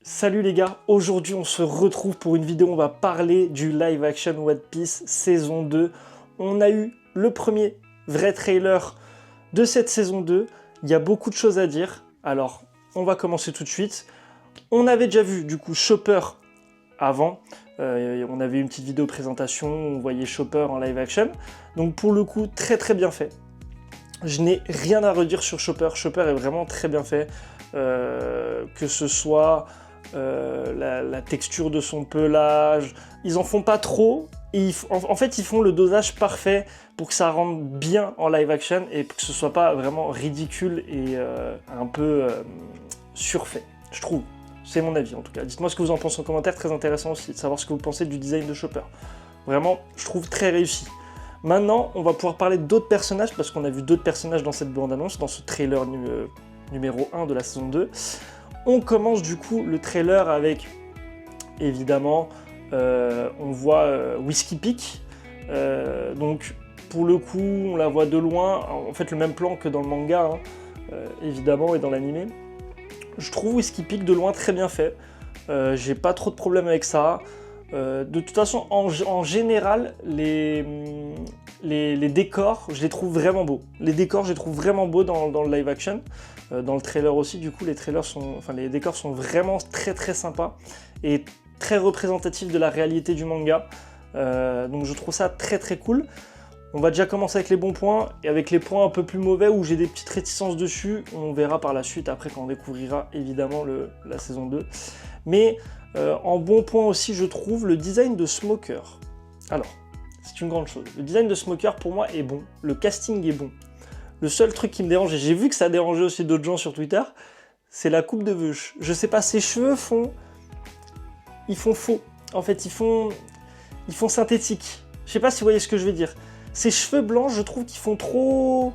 Salut les gars, aujourd'hui on se retrouve pour une vidéo, on va parler du live action One Piece saison 2. On a eu le premier vrai trailer de cette saison 2, il y a beaucoup de choses à dire, alors on va commencer tout de suite. On avait déjà vu du coup Chopper avant, on avait une petite vidéo présentation, on voyait Chopper en live action, donc pour le coup très bien fait. Je n'ai rien à redire sur Chopper, Chopper est vraiment très bien fait, que ce soit la texture de son pelage, ils en font pas trop, et en fait ils font le dosage parfait pour que ça rentre bien en live action et que ce soit pas vraiment ridicule et un peu surfait, je trouve. C'est mon avis en tout cas. Dites-moi ce que vous en pensez en commentaire, très intéressant aussi de savoir ce que vous pensez du design de Chopper. Vraiment, je trouve très réussi. Maintenant, on va pouvoir parler d'autres personnages, parce qu'on a vu d'autres personnages dans cette bande-annonce, dans ce trailer numéro 1 de la saison 2. On commence du coup le trailer avec, évidemment, on voit Whiskey Peak. Donc, pour le coup, on la voit de loin, en fait le même plan que dans le manga, hein, évidemment, et dans l'anime. Je trouve Whiskey Peak de loin très bien fait. J'ai pas trop de problème avec ça. De toute façon, en général, les décors, je les trouve vraiment beaux. Les décors, je les trouve vraiment beaux dans le live action. Dans le trailer aussi, du coup, les décors sont vraiment très sympas et très représentatifs de la réalité du manga. Donc je trouve ça très cool. On va déjà commencer avec les bons points, et avec les points un peu plus mauvais où j'ai des petites réticences dessus, on verra par la suite, après quand on découvrira évidemment la saison 2. Mais en bon point aussi, je trouve le design de Smoker. Alors, c'est une grande chose. Le design de Smoker pour moi est bon, le casting est bon. Le seul truc qui me dérange, et j'ai vu que ça dérangeait aussi d'autres gens sur Twitter, c'est la coupe de Veuch. Je sais pas, ses cheveux ils font faux. En fait, ils font synthétique. Je sais pas si vous voyez ce que je veux dire. Ces cheveux blancs, je trouve qu'ils font trop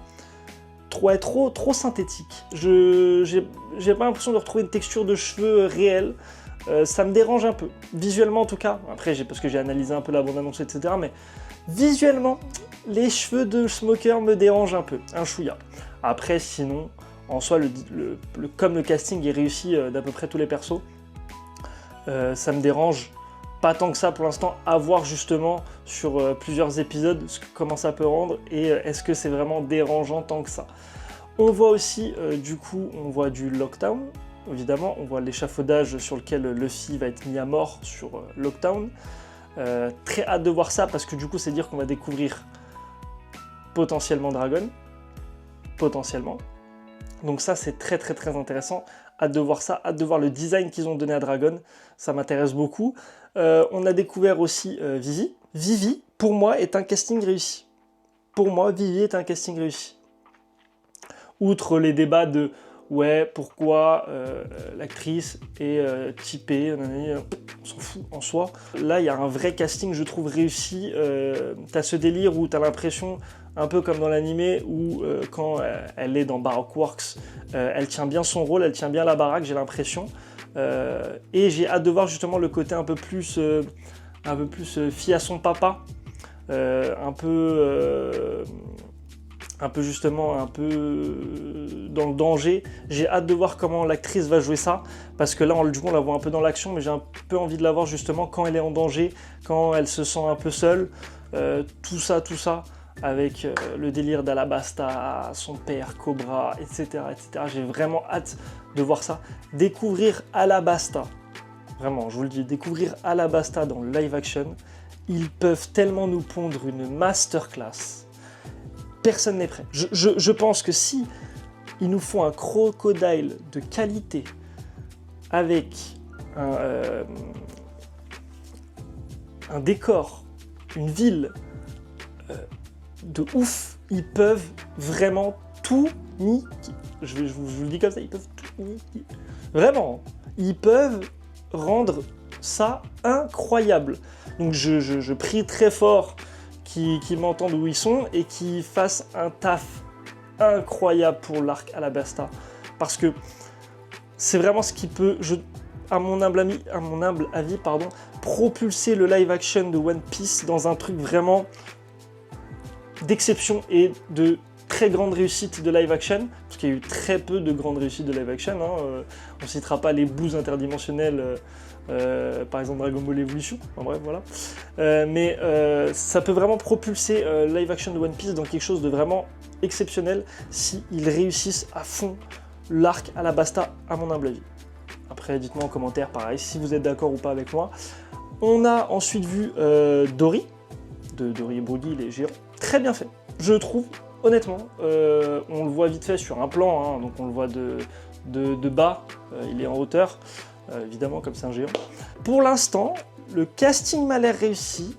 synthétiques. J'ai pas l'impression de retrouver une texture de cheveux réelle. Ça me dérange un peu, visuellement en tout cas. Après, parce que j'ai analysé un peu la bande-annonce, etc. Mais visuellement, les cheveux de Smoker me dérangent un peu, un chouïa. Après, sinon, en soi, comme le casting est réussi d'à peu près tous les persos, ça me dérange pas tant que ça pour l'instant, à voir justement sur plusieurs épisodes comment ça peut rendre et est-ce que c'est vraiment dérangeant tant que ça. On voit aussi, du coup, on voit du Lockdown, évidemment, on voit l'échafaudage sur lequel Luffy va être mis à mort sur Lockdown. Très hâte de voir ça parce que du coup, c'est dire qu'on va découvrir potentiellement Dragon, potentiellement. Donc ça, c'est très intéressant. Hâte de voir ça, hâte de voir le design qu'ils ont donné à Dragon. Ça m'intéresse beaucoup. On a découvert aussi Vivi. Vivi, pour moi, est un casting réussi. Pour moi, Vivi est un casting réussi. Outre les débats de ouais, pourquoi l'actrice est typée, on s'en fout en soi. Là, il y a un vrai casting, je trouve, réussi. T'as ce délire où t'as l'impression, un peu comme dans l'animé, où quand elle est dans Baroque Works, elle tient bien son rôle, elle tient bien la baraque, j'ai l'impression. Et j'ai hâte de voir justement le côté un peu plus fille à son papa, un peu dans le danger. J'ai hâte de voir comment l'actrice va jouer ça, parce que là, du coup, on la voit un peu dans l'action, mais j'ai un peu envie de la voir justement quand elle est en danger, quand elle se sent un peu seule, tout ça, avec le délire d'Alabasta, son père, Cobra, etc. J'ai vraiment hâte de voir ça. Découvrir Alabasta, vraiment, je vous le dis, découvrir Alabasta dans le live action, ils peuvent tellement nous pondre une masterclass. Personne n'est prêt. Je pense que si ils nous font un crocodile de qualité avec un décor, une ville de ouf, ils peuvent vraiment tout niquer. Je vous le dis comme ça, ils peuvent tout niquer. Vraiment, ils peuvent rendre ça incroyable. Donc je prie très fort qui m'entendent où ils sont et qui fassent un taf incroyable pour l'arc Alabasta. Parce que c'est vraiment ce qui peut, à mon humble avis, propulser le live action de One Piece dans un truc vraiment d'exception et de très grande réussite de live action, parce qu'il y a eu très peu de grandes réussites de live action. On ne citera pas les bouses interdimensionnelles, par exemple Dragon Ball Evolution, en bref, voilà. Mais ça peut vraiment propulser live action de One Piece dans quelque chose de vraiment exceptionnel s'ils réussissent à fond l'arc Alabasta, à mon humble avis. Après, dites-moi en commentaire, pareil, si vous êtes d'accord ou pas avec moi. On a ensuite vu Dory, de Dory et Broggy, les géants. Très bien fait, je trouve, honnêtement. On le voit vite fait sur un plan, hein, donc on le voit de bas, il est en hauteur, évidemment, comme c'est un géant. Pour l'instant, le casting m'a l'air réussi.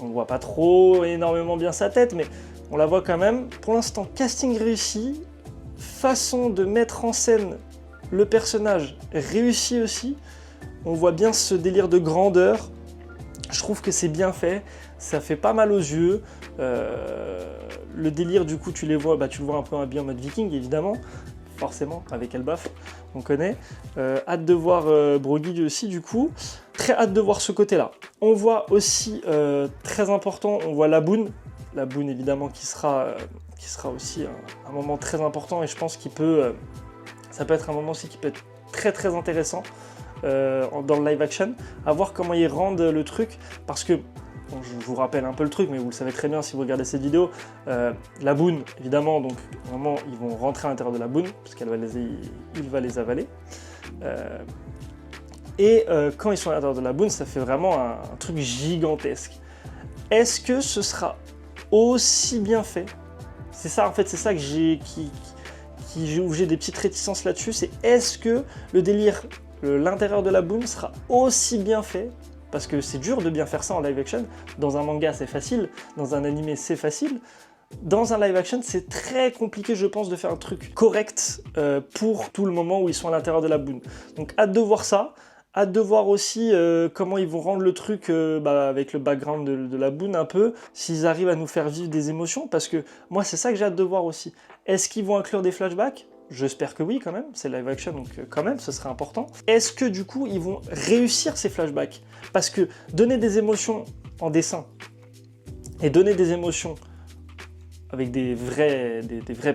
On ne voit pas trop énormément bien sa tête, mais on la voit quand même. Pour l'instant, casting réussi, façon de mettre en scène le personnage réussi aussi. On voit bien ce délire de grandeur. Je trouve que c'est bien fait. Ça fait pas mal aux yeux. Le délire, du coup, tu le vois un peu habillé en mode viking, évidemment. Forcément, avec Elbaf, on connaît. Hâte de voir Broggy aussi, du coup. Très hâte de voir ce côté-là. On voit aussi, très important, on voit Laboon. Laboon, évidemment, qui sera aussi un moment très important. Et je pense qu'il peut... ça peut être un moment aussi qui peut être très très intéressant dans le live action, à voir comment ils rendent le truc, parce que, bon, je vous rappelle un peu le truc, mais vous le savez très bien si vous regardez cette vidéo, Laboon, évidemment, donc au moment ils vont rentrer à l'intérieur de Laboon, parce qu'il va les avaler, et quand ils sont à l'intérieur de Laboon, ça fait vraiment un truc gigantesque. Est-ce que ce sera aussi bien fait? C'est ça, en fait, c'est ça que où j'ai des petites réticences là-dessus, c'est est-ce que le délire, l'intérieur de Laboon sera aussi bien fait? Parce que c'est dur de bien faire ça en live action. Dans un manga, c'est facile. Dans un animé, c'est facile. Dans un live action, c'est très compliqué, je pense, de faire un truc correct pour tout le moment où ils sont à l'intérieur de Laboon. Donc, hâte de voir ça. Hâte de voir aussi comment ils vont rendre le truc avec le background de Laboon un peu, s'ils arrivent à nous faire vivre des émotions, parce que moi, c'est ça que j'ai hâte de voir aussi. Est-ce qu'ils vont inclure des flashbacks? J'espère que oui, quand même, c'est live action, donc quand même, ce serait important. Est-ce que du coup, ils vont réussir ces flashbacks? Parce que donner des émotions en dessin et donner des émotions avec des vraies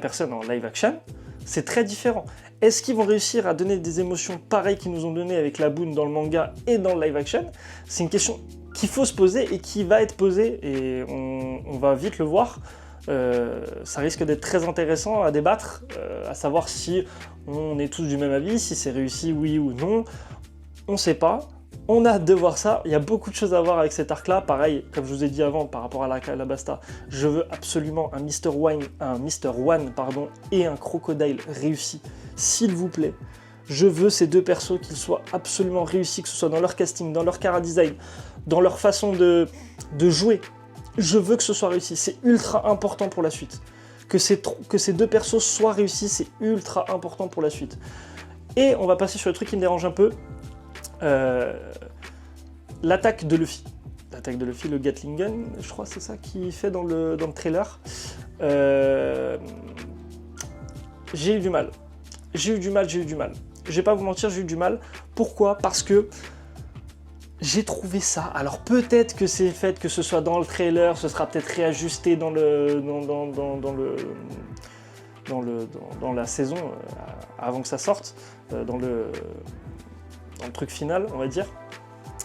personnes en live action, c'est très différent. Est-ce qu'ils vont réussir à donner des émotions pareilles qu'ils nous ont données avec Laboon dans le manga et dans le live action? C'est une question qu'il faut se poser et qui va être posée, et on va vite le voir. Ça risque d'être très intéressant à débattre, à savoir si on est tous du même avis, si c'est réussi oui ou non, on ne sait pas. On a hâte de voir ça, il y a beaucoup de choses à voir avec cet arc-là. Pareil, comme je vous ai dit avant, par rapport à Alabasta, je veux absolument un Mr. One et un Crocodile réussi, s'il vous plaît. Je veux ces deux persos qu'ils soient absolument réussis, que ce soit dans leur casting, dans leur chara design, dans leur façon de jouer. Je veux que ce soit réussi, c'est ultra important pour la suite. Que ces deux persos soient réussis, c'est ultra important pour la suite. Et on va passer sur le truc qui me dérange un peu. L'attaque de Luffy. L'attaque de Luffy, le Gatling Gun, je crois que c'est ça qu'il fait dans le trailer. J'ai eu du mal. Je vais pas vous mentir, j'ai eu du mal. Pourquoi? Parce que j'ai trouvé ça, alors peut-être que c'est le fait que ce soit dans le trailer, ce sera peut-être réajusté dans la saison, avant que ça sorte, dans le truc final, on va dire.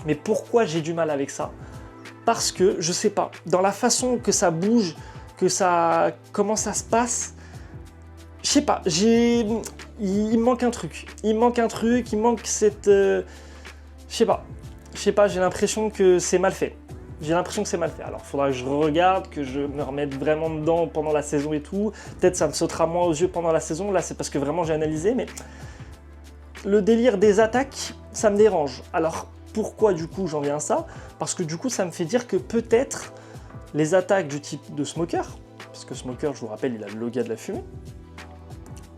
Mais pourquoi j'ai du mal avec ça? Parce que, je sais pas, dans la façon que ça bouge, comment ça se passe, je sais pas, il me manque un truc. Il manque cette... je sais pas, j'ai l'impression que c'est mal fait. Alors, il faudra que je regarde, que je me remette vraiment dedans pendant la saison et tout. Peut-être ça me sautera moins aux yeux pendant la saison. Là, c'est parce que vraiment j'ai analysé, mais le délire des attaques, ça me dérange. Alors, pourquoi du coup j'en viens à ça? Parce que du coup, ça me fait dire que peut-être les attaques du type de Smoker, parce que Smoker, je vous rappelle, il a le logo de la fumée.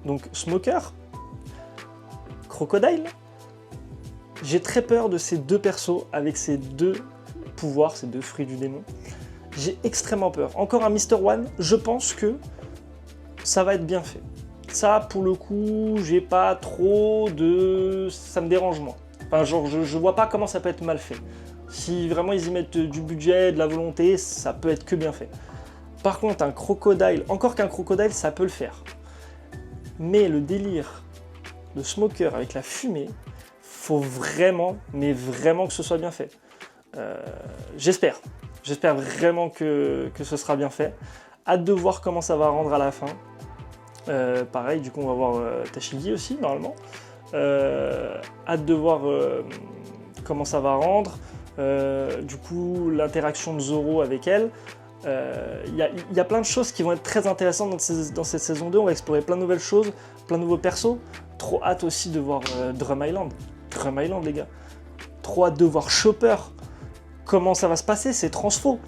Donc, Smoker, Crocodile, j'ai très peur de ces deux persos avec ces deux pouvoirs, ces deux fruits du démon. J'ai extrêmement peur. Encore un Mr. One, je pense que ça va être bien fait. Ça, pour le coup, j'ai pas trop de... ça me dérange moins. Enfin, genre, je vois pas comment ça peut être mal fait. Si vraiment ils y mettent du budget, de la volonté, ça peut être que bien fait. Par contre, un crocodile, encore qu'un crocodile, ça peut le faire. Mais le délire de smoker avec la fumée, faut vraiment, mais vraiment que ce soit bien fait. J'espère vraiment que ce sera bien fait. Hâte de voir comment ça va rendre à la fin. Pareil, du coup, on va voir Tashigi aussi, normalement. Hâte de voir comment ça va rendre. Du coup, l'interaction de Zoro avec elle. Il y a plein de choses qui vont être très intéressantes dans cette saison 2. On va explorer plein de nouvelles choses, plein de nouveaux persos. Trop hâte aussi de voir Drum Island. Drum Island, les gars. Trop hâte de voir Chopper. Comment ça va se passer, ces transfos.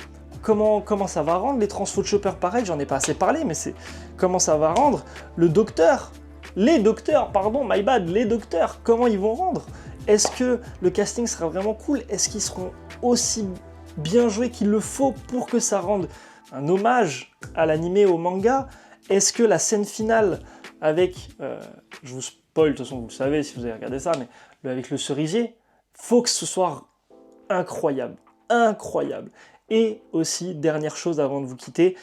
Comment ça va rendre les transfos de Chopper, pareil, j'en ai pas assez parlé, mais c'est comment ça va rendre le docteur. Les docteurs, pardon, my bad, les docteurs, comment ils vont rendre? Est-ce que le casting sera vraiment cool? Est-ce qu'ils seront aussi bien joués qu'il le faut pour que ça rende un hommage à l'animé, au manga? Est-ce que la scène finale avec, je vous spoil, de toute façon vous le savez si vous avez regardé ça, mais avec le cerisier, faut que ce soit incroyable, incroyable. Et aussi, dernière chose avant de vous quitter,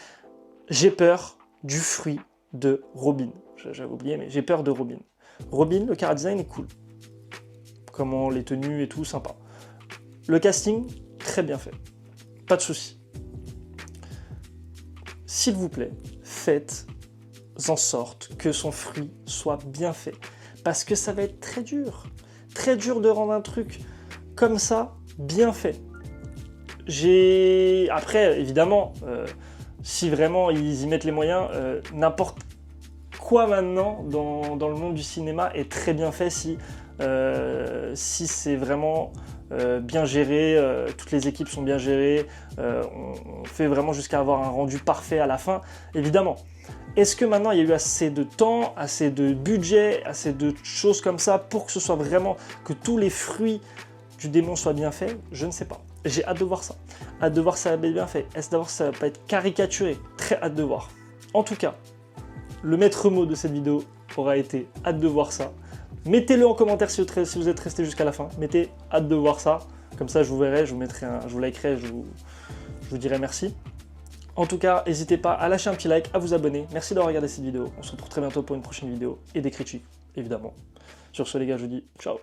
j'ai peur du fruit de Robin. J'avais oublié, mais j'ai peur de Robin. Robin, le chara design est cool. Comment les tenues et tout, sympa. Le casting, très bien fait. Pas de souci. S'il vous plaît, faites en sorte que son fruit soit bien fait. Parce que ça va être très dur. Très dur de rendre un truc comme ça, bien fait. Après, évidemment, si vraiment ils y mettent les moyens, n'importe quoi maintenant dans le monde du cinéma est très bien fait si c'est vraiment bien géré, toutes les équipes sont bien gérées, on fait vraiment jusqu'à avoir un rendu parfait à la fin, évidemment. Est-ce que maintenant il y a eu assez de temps, assez de budget, assez de choses comme ça pour que ce soit vraiment, que tous les fruits du démon soient bien faits? Je ne sais pas. J'ai hâte de voir ça. Hâte de voir ça va être bien fait. Est-ce d'avoir ça va pas être caricaturé? Très hâte de voir. En tout cas, le maître mot de cette vidéo aura été hâte de voir ça. Mettez-le en commentaire si vous êtes resté jusqu'à la fin. Mettez hâte de voir ça. Comme ça, je vous verrai, je vous likerai, je vous dirai merci. En tout cas, n'hésitez pas à lâcher un petit like, à vous abonner. Merci d'avoir regardé cette vidéo. On se retrouve très bientôt pour une prochaine vidéo et des critiques, évidemment. Sur ce, les gars, je vous dis ciao.